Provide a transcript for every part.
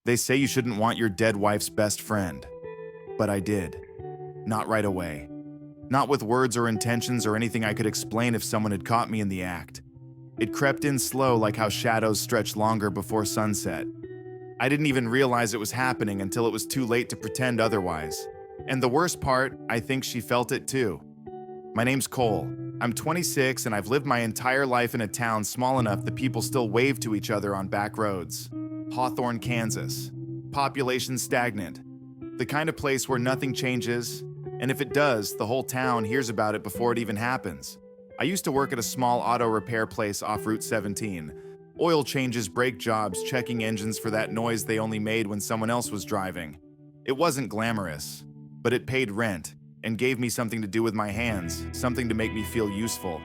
They say you shouldn't want your dead wife's best friend. But I did. Not right away. Not with words or intentions or anything I could explain if someone had caught me in the act. It crept in slow, like how shadows stretch longer before sunset. I didn't even realize it was happening until it was too late to pretend otherwise. And the worst part, I think she felt it too. My name's Cole. I'm 26 and I've lived my entire life in a town small enough that people still wave to each other on back roads. Hawthorne, Kansas. Population stagnant. The kind of place where nothing changes, and if it does, the whole town hears about it before it even happens. I used to work at a small auto repair place off Route 17. Oil changes, brake jobs, checking engines for that noise they only made when someone else was driving. It wasn't glamorous, but it paid rent and gave me something to do with my hands, something to make me feel useful.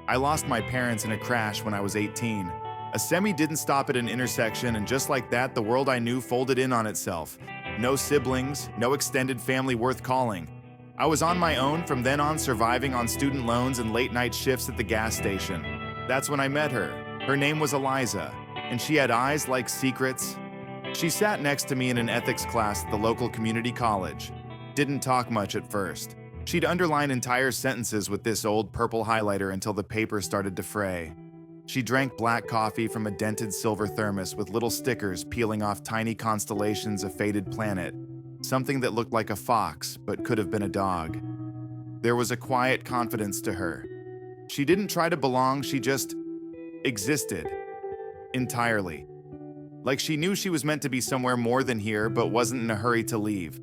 I lost my parents in a crash when I was 18. A semi didn't stop at an intersection, and just like that, the world I knew folded in on itself. No siblings, no extended family worth calling. I was on my own from then on, surviving on student loans and late-night shifts at the gas station. That's when I met her. Her name was Eliza, and she had eyes like secrets. She sat next to me in an ethics class at the local community college. Didn't talk much at first. She'd underline entire sentences with this old purple highlighter until the paper started to fray. She drank black coffee from a dented silver thermos with little stickers peeling off tiny constellations of faded planet. Something that looked like a fox, but could have been a dog. There was a quiet confidence to her. She didn't try to belong, she just existed. Entirely. Like she knew she was meant to be somewhere more than here, but wasn't in a hurry to leave.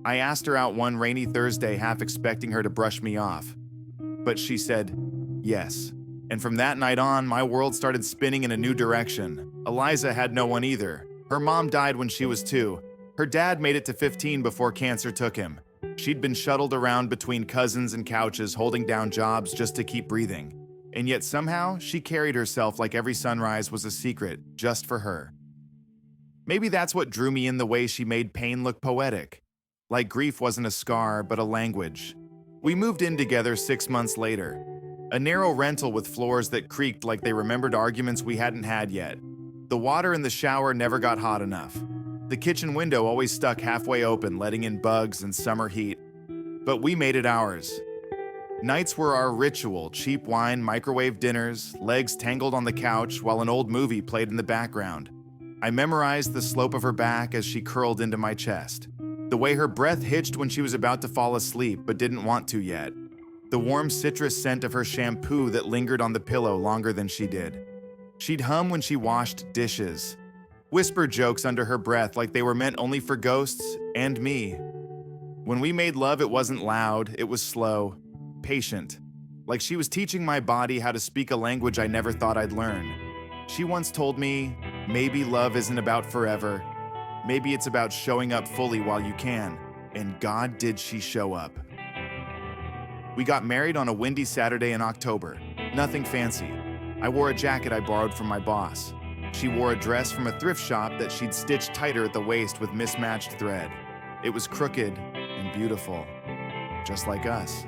I asked her out one rainy Thursday, half expecting her to brush me off. But she said yes. And from that night on, my world started spinning in a new direction. Eliza had no one either. Her mom died when she was 2. Her dad made it to 15 before cancer took him. She'd been shuttled around between cousins and couches, holding down jobs just to keep breathing. And yet somehow, she carried herself like every sunrise was a secret, just for her. Maybe that's what drew me in, the way she made pain look poetic. Like grief wasn't a scar, but a language. We moved in together 6 months later. A narrow rental with floors that creaked like they remembered arguments we hadn't had yet. The water in the shower never got hot enough. The kitchen window always stuck halfway open, letting in bugs and summer heat. But we made it ours. Nights were our ritual: cheap wine, microwave dinners, legs tangled on the couch while an old movie played in the background. I memorized the slope of her back as she curled into my chest. The way her breath hitched when she was about to fall asleep but didn't want to yet. The warm citrus scent of her shampoo that lingered on the pillow longer than she did. She'd hum when she washed dishes. Whisper jokes under her breath like they were meant only for ghosts and me. When we made love, it wasn't loud, it was slow, patient. Like she was teaching my body how to speak a language I never thought I'd learn. She once told me, maybe love isn't about forever. Maybe it's about showing up fully while you can. And God, did she show up. We got married on a windy Saturday in October. Nothing fancy. I wore a jacket I borrowed from my boss. She wore a dress from a thrift shop that she'd stitched tighter at the waist with mismatched thread. It was crooked and beautiful, just like us.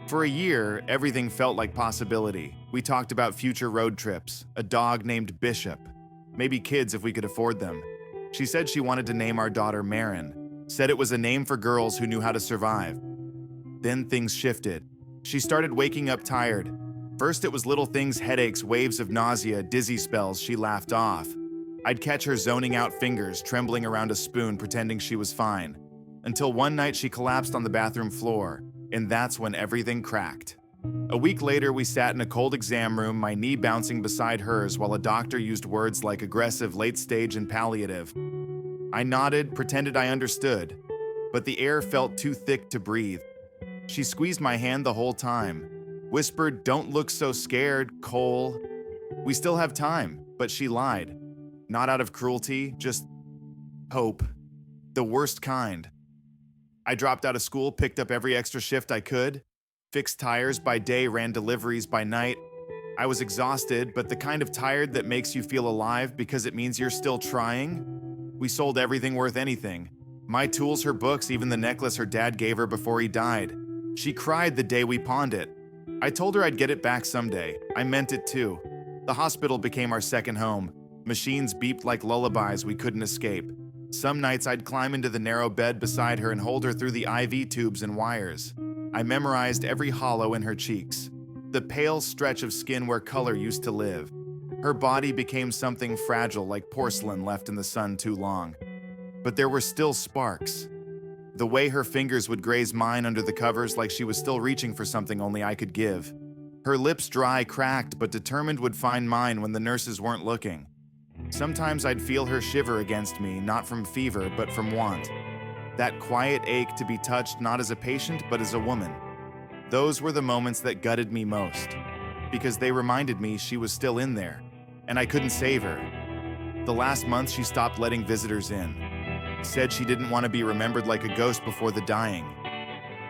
For a year, everything felt like possibility. We talked about future road trips, a dog named Bishop, maybe kids if we could afford them. She said she wanted to name our daughter Marin, said it was a name for girls who knew how to survive. Then things shifted. She started waking up tired. First it was little things: headaches, waves of nausea, dizzy spells she laughed off. I'd catch her zoning out, fingers trembling around a spoon, pretending she was fine. Until one night she collapsed on the bathroom floor, and that's when everything cracked. A week later, we sat in a cold exam room, my knee bouncing beside hers while a doctor used words like aggressive, late stage, and palliative. I nodded, pretended I understood, but the air felt too thick to breathe. She squeezed my hand the whole time, whispered, "Don't look so scared, Cole. We still have time," but she lied. Not out of cruelty, just hope. The worst kind. I dropped out of school, picked up every extra shift I could, fixed tires by day, ran deliveries by night. I was exhausted, but the kind of tired that makes you feel alive because it means you're still trying. We sold everything worth anything. My tools, her books, even the necklace her dad gave her before he died. She cried the day we pawned it. I told her I'd get it back someday. I meant it too. The hospital became our second home. Machines beeped like lullabies we couldn't escape. Some nights I'd climb into the narrow bed beside her and hold her through the IV tubes and wires. I memorized every hollow in her cheeks, the pale stretch of skin where color used to live. Her body became something fragile like porcelain left in the sun too long. But there were still sparks. The way her fingers would graze mine under the covers like she was still reaching for something only I could give. Her lips dry, cracked, but determined would find mine when the nurses weren't looking. Sometimes I'd feel her shiver against me, not from fever, but from want. That quiet ache to be touched not as a patient, but as a woman. Those were the moments that gutted me most, because they reminded me she was still in there, and I couldn't save her. The last month she stopped letting visitors in. Said she didn't want to be remembered like a ghost before the dying.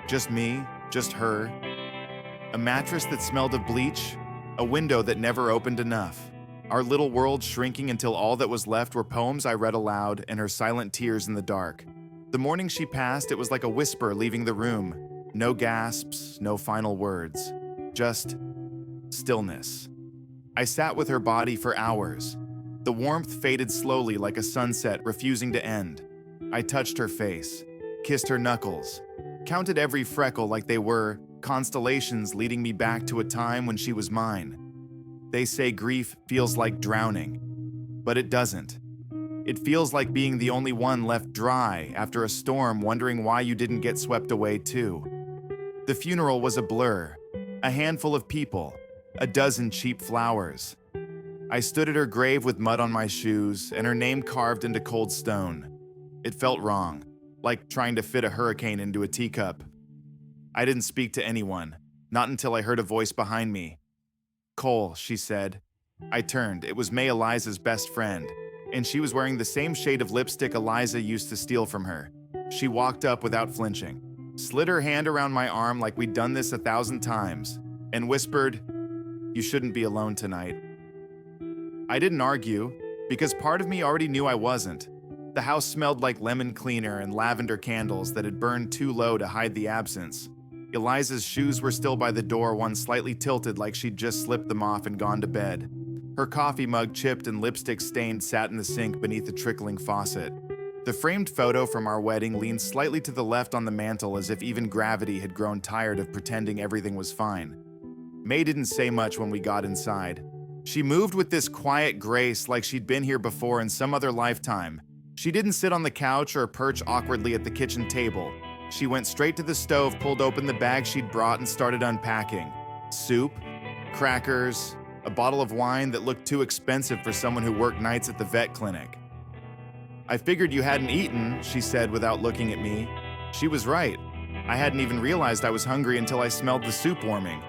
Just me, just her. A mattress that smelled of bleach, a window that never opened enough. Our little world shrinking until all that was left were poems I read aloud and her silent tears in the dark. The morning she passed, it was like a whisper leaving the room. No gasps, no final words. Just stillness. I sat with her body for hours. The warmth faded slowly like a sunset refusing to end. I touched her face, kissed her knuckles, counted every freckle like they were constellations leading me back to a time when she was mine. They say grief feels like drowning, but it doesn't. It feels like being the only one left dry after a storm, wondering why you didn't get swept away too. The funeral was a blur, a handful of people, a dozen cheap flowers. I stood at her grave with mud on my shoes and her name carved into cold stone. It felt wrong, like trying to fit a hurricane into a teacup. I didn't speak to anyone, not until I heard a voice behind me. "Cole," she said. I turned. It was May, Eliza's best friend, and she was wearing the same shade of lipstick Eliza used to steal from her. She walked up without flinching, slid her hand around my arm like we'd done this 1,000 times, and whispered, "You shouldn't be alone tonight." I didn't argue, because part of me already knew I wasn't. The house smelled like lemon cleaner and lavender candles that had burned too low to hide the absence. Eliza's shoes were still by the door, one slightly tilted like she'd just slipped them off and gone to bed. Her coffee mug, chipped and lipstick stained, sat in the sink beneath the trickling faucet. The framed photo from our wedding leaned slightly to the left on the mantel, as if even gravity had grown tired of pretending everything was fine. May didn't say much when we got inside. She moved with this quiet grace like she'd been here before in some other lifetime. She didn't sit on the couch or perch awkwardly at the kitchen table. She went straight to the stove, pulled open the bag she'd brought, and started unpacking. Soup, crackers, a bottle of wine that looked too expensive for someone who worked nights at the vet clinic. "I figured you hadn't eaten," she said without looking at me. She was right. I hadn't even realized I was hungry until I smelled the soup warming.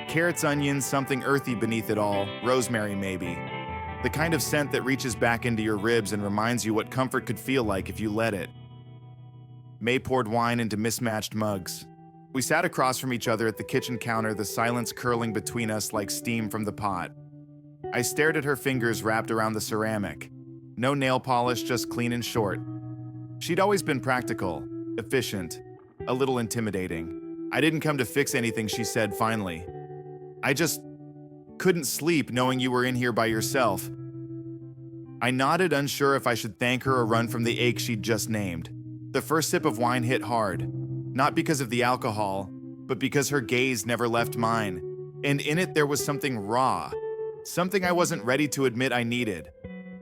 Carrots, onions, something earthy beneath it all, rosemary maybe. The kind of scent that reaches back into your ribs and reminds you what comfort could feel like if you let it. May poured wine into mismatched mugs. We sat across from each other at the kitchen counter, the silence curling between us like steam from the pot. I stared at her fingers wrapped around the ceramic. No nail polish, just clean and short. She'd always been practical, efficient, a little intimidating. "I didn't come to fix anything," she said finally. "I just couldn't sleep knowing you were in here by yourself." I nodded, unsure if I should thank her or run from the ache she'd just named. The first sip of wine hit hard, not because of the alcohol, but because her gaze never left mine. And in it there was something raw, something I wasn't ready to admit I needed.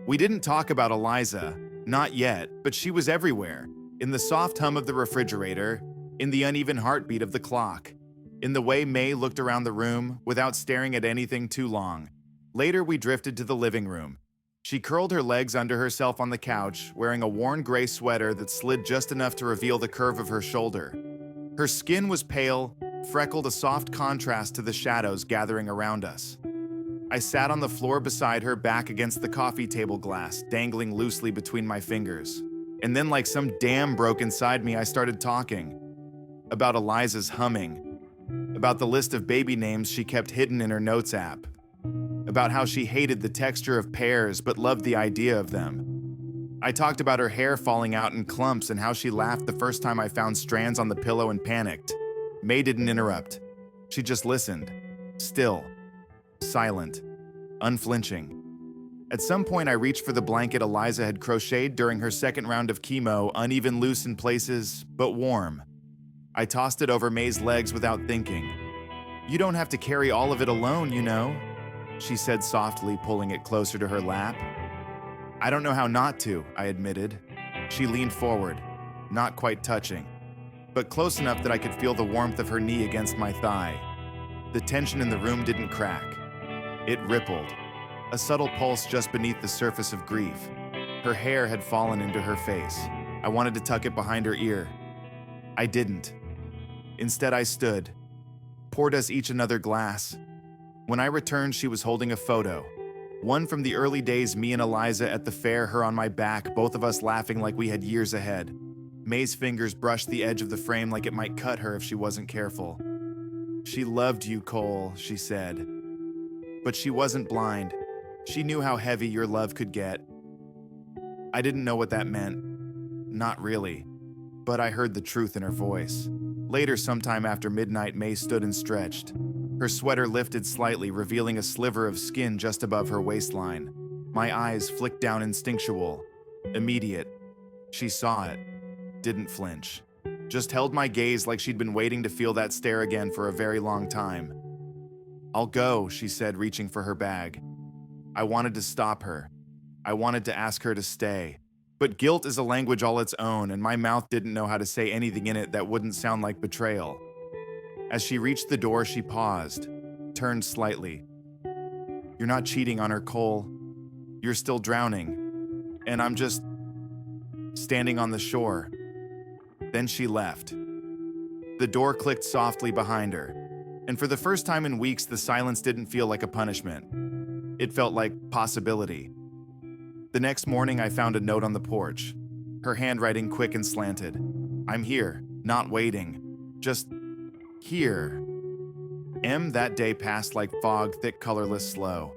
We didn't talk about Eliza, not yet, but she was everywhere. In the soft hum of the refrigerator, in the uneven heartbeat of the clock, in the way May looked around the room without staring at anything too long. Later we drifted to the living room. She curled her legs under herself on the couch, wearing a worn gray sweater that slid just enough to reveal the curve of her shoulder. Her skin was pale, freckled, a soft contrast to the shadows gathering around us. I sat on the floor beside her, back against the coffee table glass, dangling loosely between my fingers. And then, like some dam broke inside me, I started talking. About Eliza's humming. About the list of baby names she kept hidden in her notes app. About how she hated the texture of pears but loved the idea of them. I talked about her hair falling out in clumps and how she laughed the first time I found strands on the pillow and panicked. May didn't interrupt. She just listened. Still. Silent. Unflinching. At some point, I reached for the blanket Eliza had crocheted during her second round of chemo, uneven, loose in places, but warm. I tossed it over May's legs without thinking. "You don't have to carry all of it alone, you know," she said softly, pulling it closer to her lap. "I don't know how not to," I admitted. She leaned forward, not quite touching, but close enough that I could feel the warmth of her knee against my thigh. The tension in the room didn't crack. It rippled, a subtle pulse just beneath the surface of grief. Her hair had fallen into her face. I wanted to tuck it behind her ear. I didn't. Instead, I stood, poured us each another glass. When I returned, she was holding a photo. One from the early days, me and Eliza at the fair, her on my back, both of us laughing like we had years ahead. May's fingers brushed the edge of the frame like it might cut her if she wasn't careful. "She loved you, Cole," she said. But she wasn't blind. She knew how heavy your love could get. I didn't know what that meant. Not really. But I heard the truth in her voice. Later, sometime after midnight, May stood and stretched. Her sweater lifted slightly, revealing a sliver of skin just above her waistline. My eyes flicked down, instinctual, immediate. She saw it, didn't flinch. Just held my gaze like she'd been waiting to feel that stare again for a very long time. "I'll go," she said, reaching for her bag. I wanted to stop her. I wanted to ask her to stay. But guilt is a language all its own, and my mouth didn't know how to say anything in it that wouldn't sound like betrayal. As she reached the door, she paused, turned slightly. "You're not cheating on her, Cole. You're still drowning. And I'm just standing on the shore." Then she left. The door clicked softly behind her, and for the first time in weeks, the silence didn't feel like a punishment. It felt like possibility. The next morning, I found a note on the porch, her handwriting quick and slanted. "I'm here, not waiting, just here." That day passed like fog, thick, colorless, slow.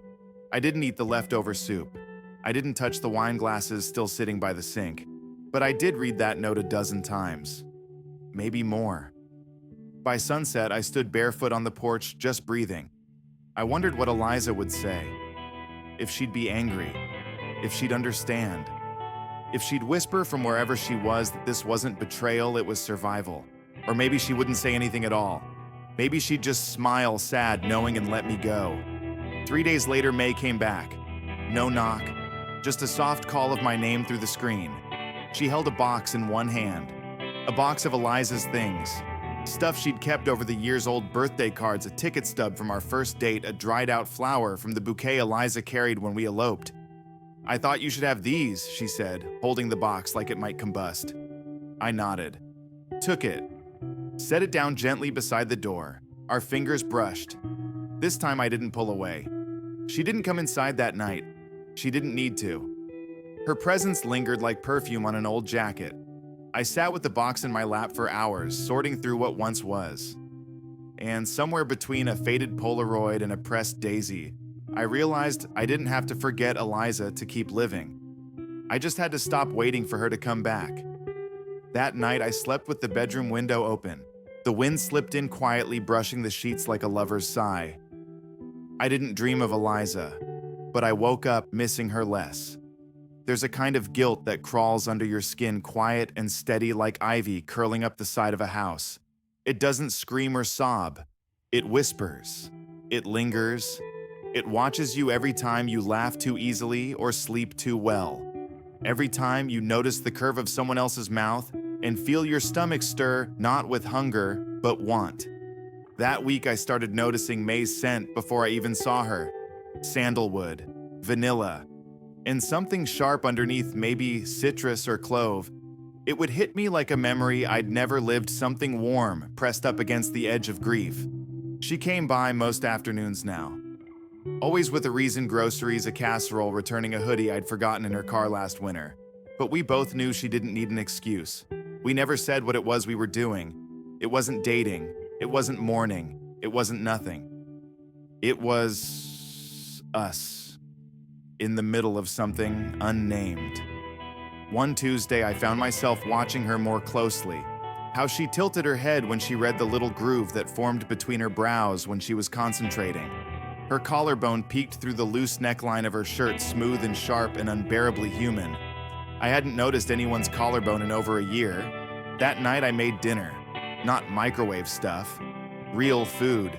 I didn't eat the leftover soup. I didn't touch the wine glasses still sitting by the sink. But I did read that note a dozen times. Maybe more. By sunset, I stood barefoot on the porch, just breathing. I wondered what Eliza would say. If she'd be angry. If she'd understand. If she'd whisper from wherever she was that this wasn't betrayal, it was survival. Or maybe she wouldn't say anything at all. Maybe she'd just smile, sad, knowing, and let me go. 3 days later, May came back. No knock, just a soft call of my name through the screen. She held a box in one hand. A box of Eliza's things. Stuff she'd kept over the years-old: birthday cards, a ticket stub from our first date, a dried-out flower from the bouquet Eliza carried when we eloped. "I thought you should have these," she said, holding the box like it might combust. I nodded. Took it. Set it down gently beside the door. Our fingers brushed. This time I didn't pull away. She didn't come inside that night. She didn't need to. Her presence lingered like perfume on an old jacket. I sat with the box in my lap for hours, sorting through what once was. And somewhere between a faded Polaroid and a pressed daisy, I realized I didn't have to forget Eliza to keep living. I just had to stop waiting for her to come back. That night, I slept with the bedroom window open. The wind slipped in quietly, brushing the sheets like a lover's sigh. I didn't dream of Eliza, but I woke up missing her less. There's a kind of guilt that crawls under your skin, quiet and steady like ivy curling up the side of a house. It doesn't scream or sob. It whispers. It lingers. It watches you every time you laugh too easily or sleep too well. Every time you notice the curve of someone else's mouth and feel your stomach stir, not with hunger, but want. That week, I started noticing May's scent before I even saw her. Sandalwood, vanilla, and something sharp underneath, maybe citrus or clove. It would hit me like a memory I'd never lived, something warm pressed up against the edge of grief. She came by most afternoons now. Always with a reason: groceries, a casserole, returning a hoodie I'd forgotten in her car last winter. But we both knew she didn't need an excuse. We never said what it was we were doing. It wasn't dating. It wasn't mourning. It wasn't nothing. It was us. In the middle of something unnamed. One Tuesday, I found myself watching her more closely. How she tilted her head when she read the little groove that formed between her brows when she was concentrating. Her collarbone peeked through the loose neckline of her shirt, smooth and sharp and unbearably human. I hadn't noticed anyone's collarbone in over a year. That night I made dinner. Not microwave stuff. Real food.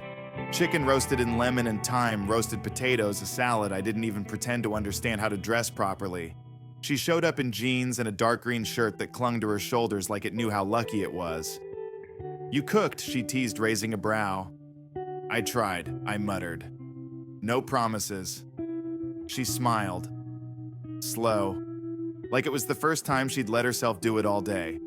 Chicken roasted in lemon and thyme, roasted potatoes, a salad I didn't even pretend to understand how to dress properly. She showed up in jeans and a dark green shirt that clung to her shoulders like it knew how lucky it was. "You cooked," she teased, raising a brow. "I tried," I muttered. "No promises." She smiled. Slow. Like it was the first time she'd let herself do it all day.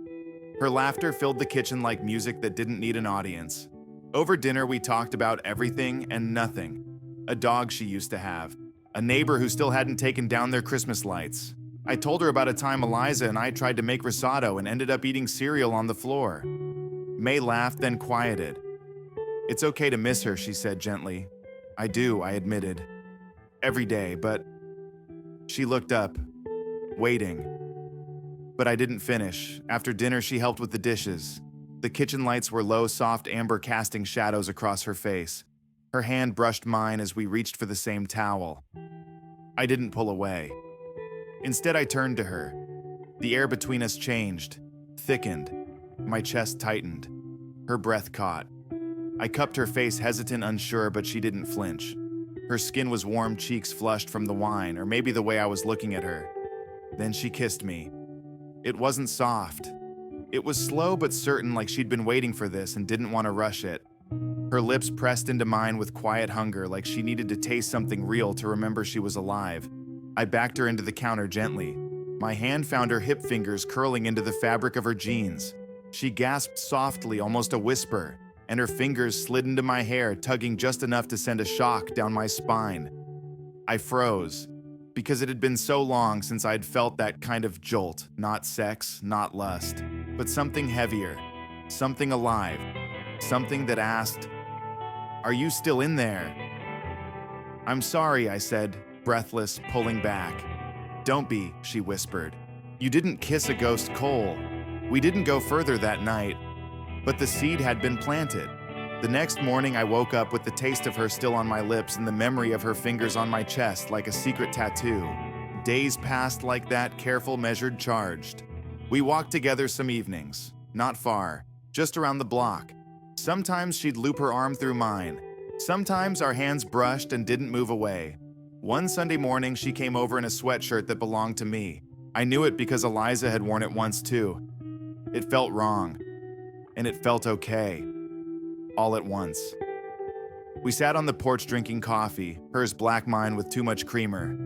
Her laughter filled the kitchen like music that didn't need an audience. Over dinner, we talked about everything and nothing. A dog she used to have. A neighbor who still hadn't taken down their Christmas lights. I told her about a time Eliza and I tried to make risotto and ended up eating cereal on the floor. May laughed, then quieted. "It's okay to miss her," she said gently. "I do," I admitted. "Every day, but..." She looked up, waiting. But I didn't finish. After dinner, she helped with the dishes. The kitchen lights were low, soft amber, casting shadows across her face. Her hand brushed mine as we reached for the same towel. I didn't pull away. Instead, I turned to her. The air between us changed, thickened. My chest tightened. Her breath caught. I cupped her face, hesitant, unsure, but she didn't flinch. Her skin was warm, cheeks flushed from the wine, or maybe the way I was looking at her. Then she kissed me. It wasn't soft. It was slow but certain, like she'd been waiting for this and didn't want to rush it. Her lips pressed into mine with quiet hunger, like she needed to taste something real to remember she was alive. I backed her into the counter gently. My hand found her hip fingers curling into the fabric of her jeans. She gasped softly, almost a whisper, and her fingers slid into my hair, tugging just enough to send a shock down my spine. I froze, because it had been so long since I'd felt that kind of jolt, not sex, not lust, but something heavier, something alive, something that asked, "Are you still in there?" "I'm sorry," I said, breathless, pulling back. "Don't be," she whispered. "You didn't kiss a ghost coal. We didn't go further that night." But the seed had been planted. The next morning, I woke up with the taste of her still on my lips and the memory of her fingers on my chest like a secret tattoo. Days passed like that, careful, measured, charged. We walked together some evenings, not far, just around the block. Sometimes she'd loop her arm through mine. Sometimes our hands brushed and didn't move away. One Sunday morning, she came over in a sweatshirt that belonged to me. I knew it because Eliza had worn it once too. It felt wrong, and it felt okay. All at once. We sat on the porch drinking coffee, hers black, mine with too much creamer.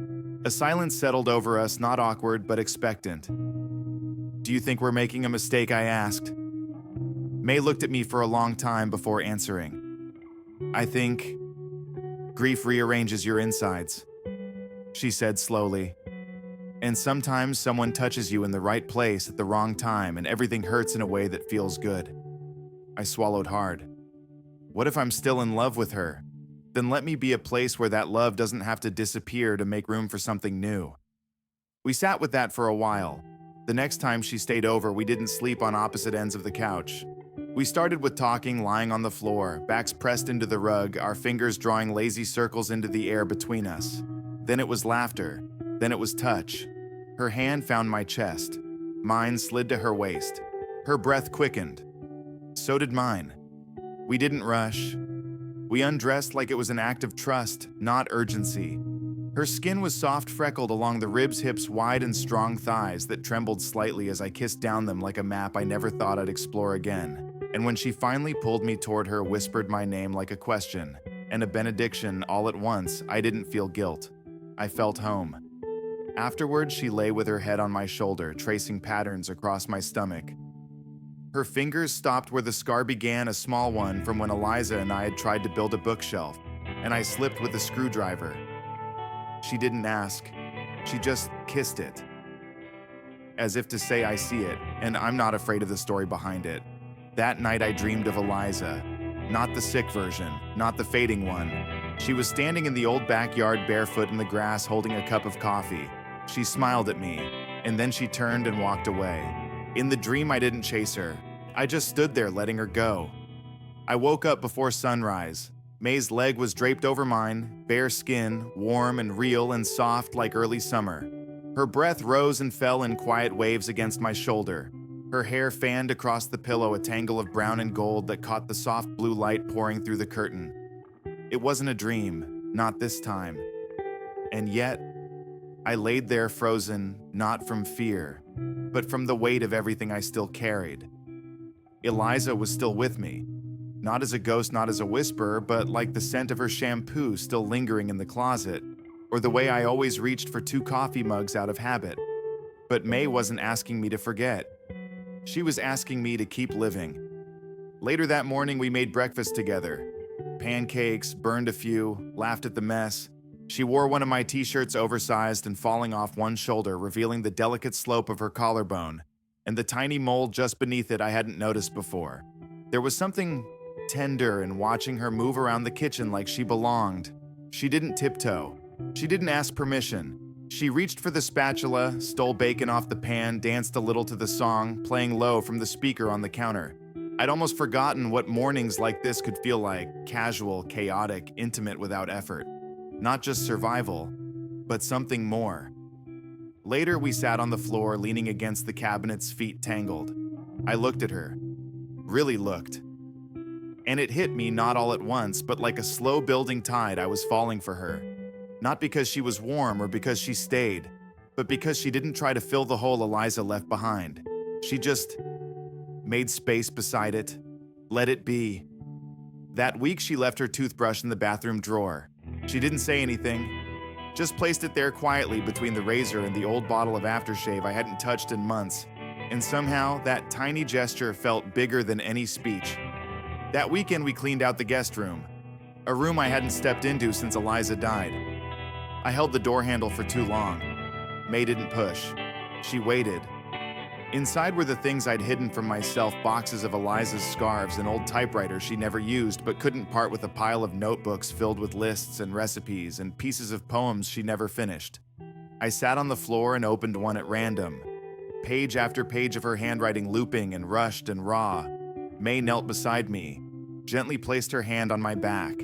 A silence settled over us, not awkward, but expectant. "Do you think we're making a mistake?" I asked. May looked at me for a long time before answering. "I think grief rearranges your insides," she said slowly. "And sometimes someone touches you in the right place at the wrong time and everything hurts in a way that feels good." I swallowed hard. What if I'm still in love with her? Then let me be a place where that love doesn't have to disappear to make room for something new. We sat with that for a while. The next time she stayed over, we didn't sleep on opposite ends of the couch. We started with talking, lying on the floor, backs pressed into the rug, our fingers drawing lazy circles into the air between us. Then it was laughter. Then it was touch. Her hand found my chest. Mine slid to her waist. Her breath quickened. So did mine. We didn't rush. We undressed like it was an act of trust, not urgency. Her skin was soft, freckled along the ribs, hips, wide and strong thighs that trembled slightly as I kissed down them like a map I never thought I'd explore again. And when she finally pulled me toward her, whispered my name like a question and a benediction all at once, I didn't feel guilt. I felt home. Afterwards, she lay with her head on my shoulder, tracing patterns across my stomach. Her fingers stopped where the scar began, a small one from when Eliza and I had tried to build a bookshelf, and I slipped with a screwdriver. She didn't ask. She just kissed it. As if to say, I see it, and I'm not afraid of the story behind it. That night I dreamed of Eliza. Not the sick version, not the fading one. She was standing in the old backyard barefoot in the grass holding a cup of coffee. She smiled at me, and then she turned and walked away. In the dream, I didn't chase her. I just stood there letting her go. I woke up before sunrise. May's leg was draped over mine, bare skin, warm and real and soft like early summer. Her breath rose and fell in quiet waves against my shoulder. Her hair fanned across the pillow a tangle of brown and gold that caught the soft blue light pouring through the curtain. It wasn't a dream, not this time. And yet, I laid there frozen, not from fear, but from the weight of everything I still carried. Eliza was still with me. Not as a ghost, not as a whisper, but like the scent of her shampoo still lingering in the closet, or the way I always reached for 2 coffee mugs out of habit. But May wasn't asking me to forget. She was asking me to keep living. Later that morning, we made breakfast together. Pancakes, burned a few, laughed at the mess. She wore one of my t-shirts oversized and falling off one shoulder, revealing the delicate slope of her collarbone, and the tiny mole just beneath it I hadn't noticed before. There was something tender in watching her move around the kitchen like she belonged. She didn't tiptoe. She didn't ask permission. She reached for the spatula, stole bacon off the pan, danced a little to the song, playing low from the speaker on the counter. I'd almost forgotten what mornings like this could feel like, casual, chaotic, intimate without effort. Not just survival, but something more. Later, we sat on the floor, leaning against the cabinet's feet tangled. I looked at her. Really looked. And it hit me not all at once, but like a slow building tide, I was falling for her. Not because she was warm or because she stayed, but because she didn't try to fill the hole Eliza left behind. She just made space beside it, let it be. That week, she left her toothbrush in the bathroom drawer. She didn't say anything, just placed it there quietly between the razor and the old bottle of aftershave I hadn't touched in months. And somehow, that tiny gesture felt bigger than any speech. That weekend, we cleaned out the guest room, a room I hadn't stepped into since Eliza died. I held the door handle for too long. May didn't push. She waited. Inside were the things I'd hidden from myself, boxes of Eliza's scarves, an old typewriter she never used but couldn't part with, a pile of notebooks filled with lists and recipes, and pieces of poems she never finished. I sat on the floor and opened one at random. Page after page of her handwriting looping and rushed and raw. May knelt beside me, gently placed her hand on my back.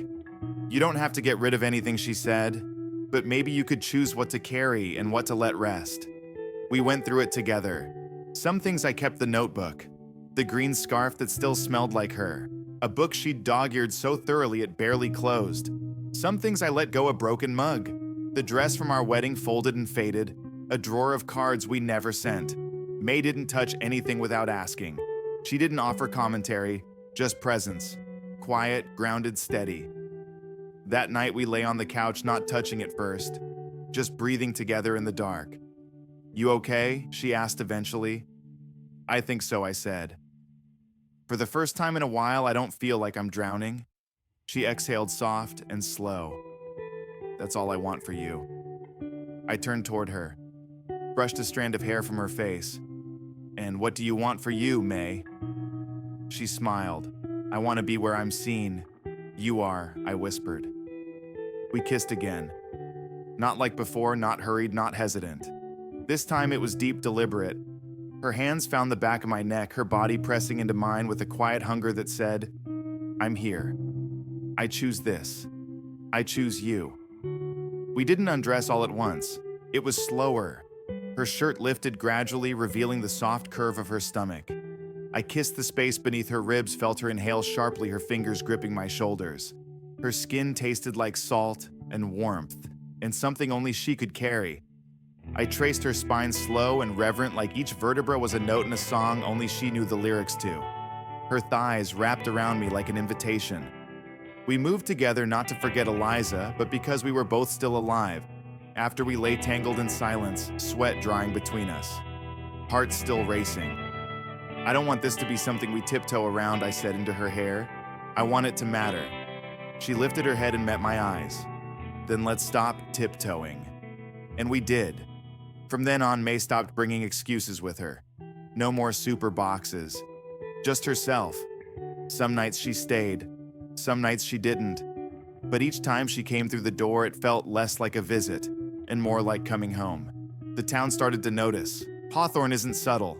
"You don't have to get rid of anything," she said, "but maybe you could choose what to carry and what to let rest." We went through it together. Some things I kept: the notebook, the green scarf that still smelled like her, a book she'd dog-eared so thoroughly it barely closed. Some things I let go: a broken mug, the dress from our wedding folded and faded, a drawer of cards we never sent. May didn't touch anything without asking. She didn't offer commentary, just presence. Quiet, grounded, steady. That night we lay on the couch, not touching at first, just breathing together in the dark. "You okay?" she asked eventually. "I think so," I said. "For the first time in a while, I don't feel like I'm drowning." She exhaled soft and slow. "That's all I want for you." I turned toward her, brushed a strand of hair from her face. "And what do you want for you, May?" She smiled. "I want to be where I'm seen. You are," I whispered. We kissed again. Not like before, not hurried, not hesitant. This time it was deep, deliberate. Her hands found the back of my neck, her body pressing into mine with a quiet hunger that said, "I'm here. I choose this. I choose you." We didn't undress all at once. It was slower. Her shirt lifted gradually, revealing the soft curve of her stomach. I kissed the space beneath her ribs, felt her inhale sharply, her fingers gripping my shoulders. Her skin tasted like salt and warmth, and something only she could carry. I traced her spine, slow and reverent, like each vertebra was a note in a song only she knew the lyrics to. Her thighs wrapped around me like an invitation. We moved together not to forget Eliza, but because we were both still alive. After we lay tangled in silence, sweat drying between us, hearts still racing. "I don't want this to be something we tiptoe around," I said into her hair. "I want it to matter." She lifted her head and met my eyes. "Then let's stop tiptoeing." And we did. From then on, May stopped bringing excuses with her. No more super boxes. Just herself. Some nights she stayed. Some nights she didn't. But each time she came through the door, it felt less like a visit and more like coming home. The town started to notice. Hawthorne isn't subtle.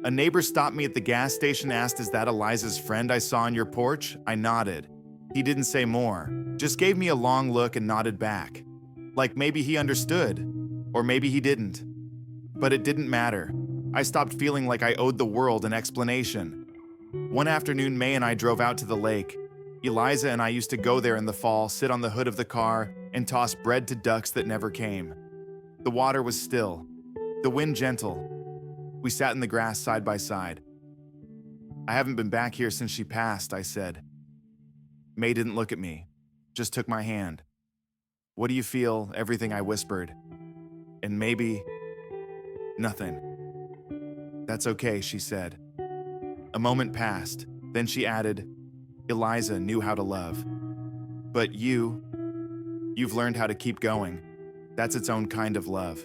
A neighbor stopped me at the gas station, asked, "Is that Eliza's friend I saw on your porch?" I nodded. He didn't say more, just gave me a long look and nodded back. Like maybe he understood, or maybe he didn't. But it didn't matter. I stopped feeling like I owed the world an explanation. One afternoon, May and I drove out to the lake. Eliza and I used to go there in the fall, sit on the hood of the car, and toss bread to ducks that never came. The water was still, the wind gentle. We sat in the grass side by side. "I haven't been back here since she passed," I said. May didn't look at me, just took my hand. "What do you feel?" Everything I whispered. "And maybe nothing." "That's okay," she said. A moment passed, then she added, "Eliza knew how to love. But you've learned how to keep going. That's its own kind of love."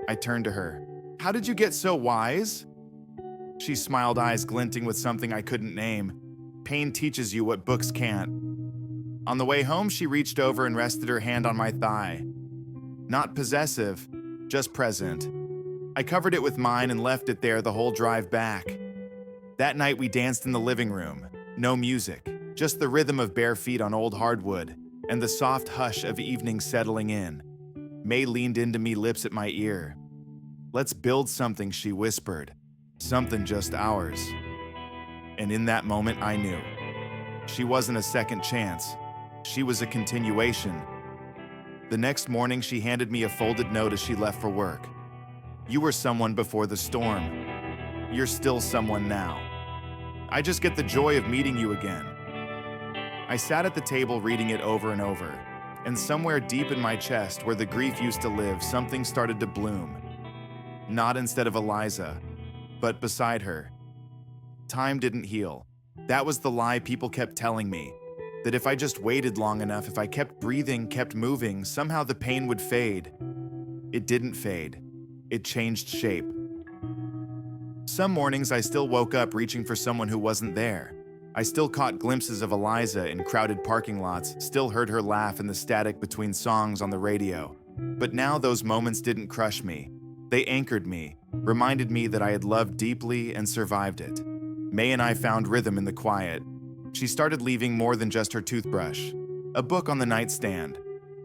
I turned to her. "How did you get so wise?" She smiled, eyes glinting with something I couldn't name. Pain teaches you what books can't. On the way home, she reached over and rested her hand on my thigh. Not possessive, just present. I covered it with mine and left it there the whole drive back. That night we danced in the living room. No music, just the rhythm of bare feet on old hardwood and the soft hush of evening settling in. May leaned into me, lips at my ear. "Let's build something," she whispered. "Something just ours." And in that moment I knew. She wasn't a second chance. She was a continuation. The next morning she handed me a folded note as she left for work. "You were someone before the storm. You're still someone now. I just get the joy of meeting you again." I sat at the table reading it over and over, and somewhere deep in my chest where the grief used to live, something started to bloom. Not instead of Eliza, but beside her. Time didn't heal. That was the lie people kept telling me, that if I just waited long enough, if I kept breathing, kept moving, somehow the pain would fade. It didn't fade. It changed shape. Some mornings I still woke up reaching for someone who wasn't there. I still caught glimpses of Eliza in crowded parking lots, still heard her laugh in the static between songs on the radio. But now those moments didn't crush me. They anchored me, reminded me that I had loved deeply and survived it. May and I found rhythm in the quiet. She started leaving more than just her toothbrush. A book on the nightstand.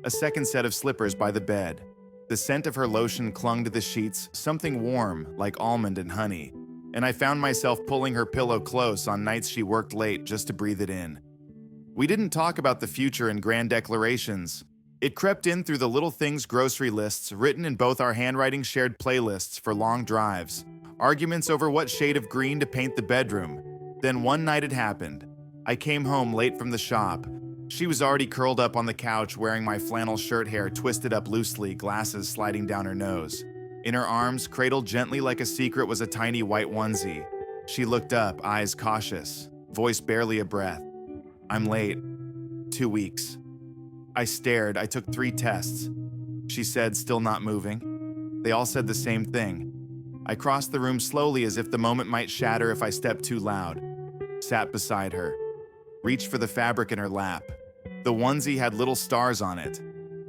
A second set of slippers by the bed. The scent of her lotion clung to the sheets, something warm, like almond and honey. And I found myself pulling her pillow close on nights she worked late just to breathe it in. We didn't talk about the future in grand declarations. It crept in through the little things, grocery lists, written in both our handwriting, shared playlists for long drives, arguments over what shade of green to paint the bedroom. Then one night it happened. I came home late from the shop. She was already curled up on the couch wearing my flannel shirt, hair twisted up loosely, glasses sliding down her nose. In her arms, cradled gently like a secret, was a tiny white onesie. She looked up, eyes cautious, voice barely a breath. "I'm late. 2 weeks." I stared. I took 3 tests. She said, still not moving. They all said the same thing. I crossed the room slowly as if the moment might shatter if I stepped too loud. Sat beside her. Reached for the fabric in her lap. The onesie had little stars on it,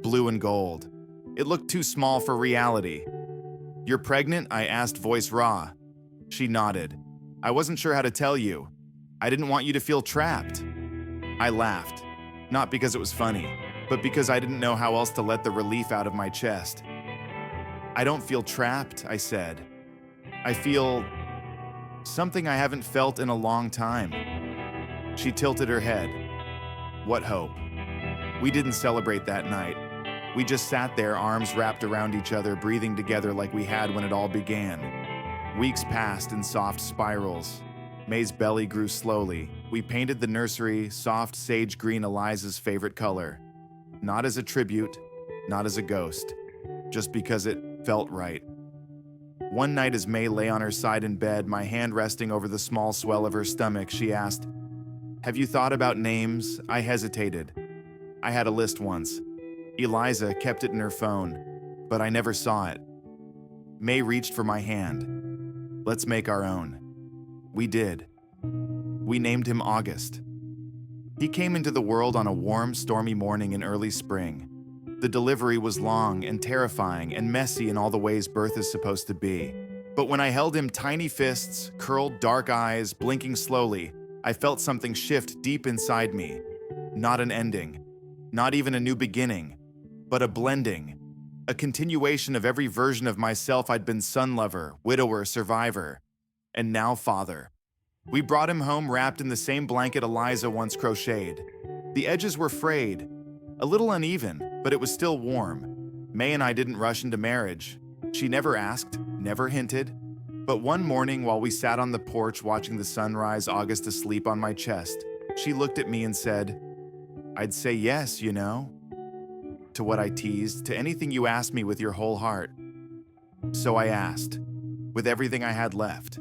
blue and gold. It looked too small for reality. "You're pregnant?" I asked, voice raw. She nodded. "I wasn't sure how to tell you. I didn't want you to feel trapped." I laughed, not because it was funny, but because I didn't know how else to let the relief out of my chest. "I don't feel trapped," I said. "I feel something I haven't felt in a long time." She tilted her head. What hope? We didn't celebrate that night. We just sat there, arms wrapped around each other, breathing together like we had when it all began. Weeks passed in soft spirals. May's belly grew slowly. We painted the nursery soft sage green, Eliza's favorite color. Not as a tribute, not as a ghost, just because it felt right. One night as May lay on her side in bed, my hand resting over the small swell of her stomach, she asked, "Have you thought about names?" I hesitated. I had a list once. Eliza kept it in her phone, but I never saw it. May reached for my hand. "Let's make our own." We did. We named him August. He came into the world on a warm, stormy morning in early spring. The delivery was long and terrifying and messy in all the ways birth is supposed to be. But when I held him, tiny fists, curled dark eyes, blinking slowly, I felt something shift deep inside me. Not an ending, not even a new beginning, but a blending, a continuation of every version of myself I'd been: son lover, widower, survivor, and now father. We brought him home wrapped in the same blanket Eliza once crocheted. The edges were frayed, a little uneven, but it was still warm. May and I didn't rush into marriage. She never asked, never hinted. But one morning while we sat on the porch watching the sunrise, August asleep on my chest, she looked at me and said, "I'd say yes, you know." To what I teased, "To anything you ask me with your whole heart." So I asked, with everything I had left.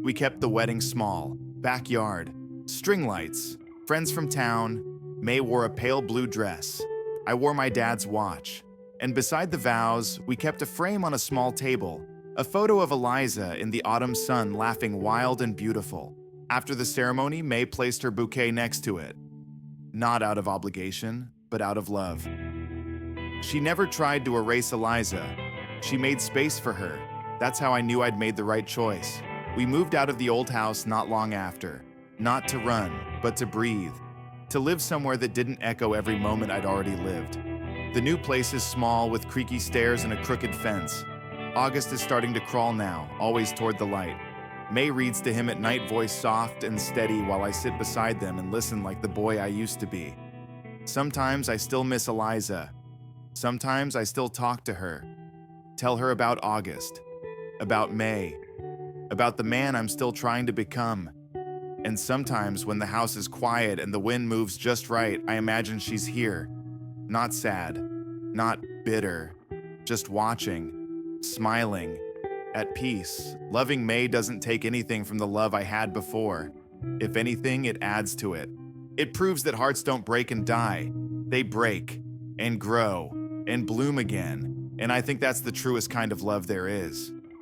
We kept the wedding small, backyard, string lights, friends from town. May wore a pale blue dress. I wore my dad's watch. And beside the vows, we kept a frame on a small table, a photo of Eliza in the autumn sun laughing wild and beautiful. After the ceremony, May placed her bouquet next to it. Not out of obligation, but out of love. She never tried to erase Eliza. She made space for her. That's how I knew I'd made the right choice. We moved out of the old house not long after. Not to run, but to breathe. To live somewhere that didn't echo every moment I'd already lived. The new place is small with creaky stairs and a crooked fence. August is starting to crawl now, always toward the light. May reads to him at night, voice soft and steady, while I sit beside them and listen like the boy I used to be. Sometimes I still miss Eliza. Sometimes I still talk to her. Tell her about August, about May, about the man I'm still trying to become. And sometimes when the house is quiet and the wind moves just right, I imagine she's here. Not sad, not bitter, just watching, smiling, at peace. Loving May doesn't take anything from the love I had before. If anything, it adds to it. It proves that hearts don't break and die. They break and grow and bloom again. And I think that's the truest kind of love there is.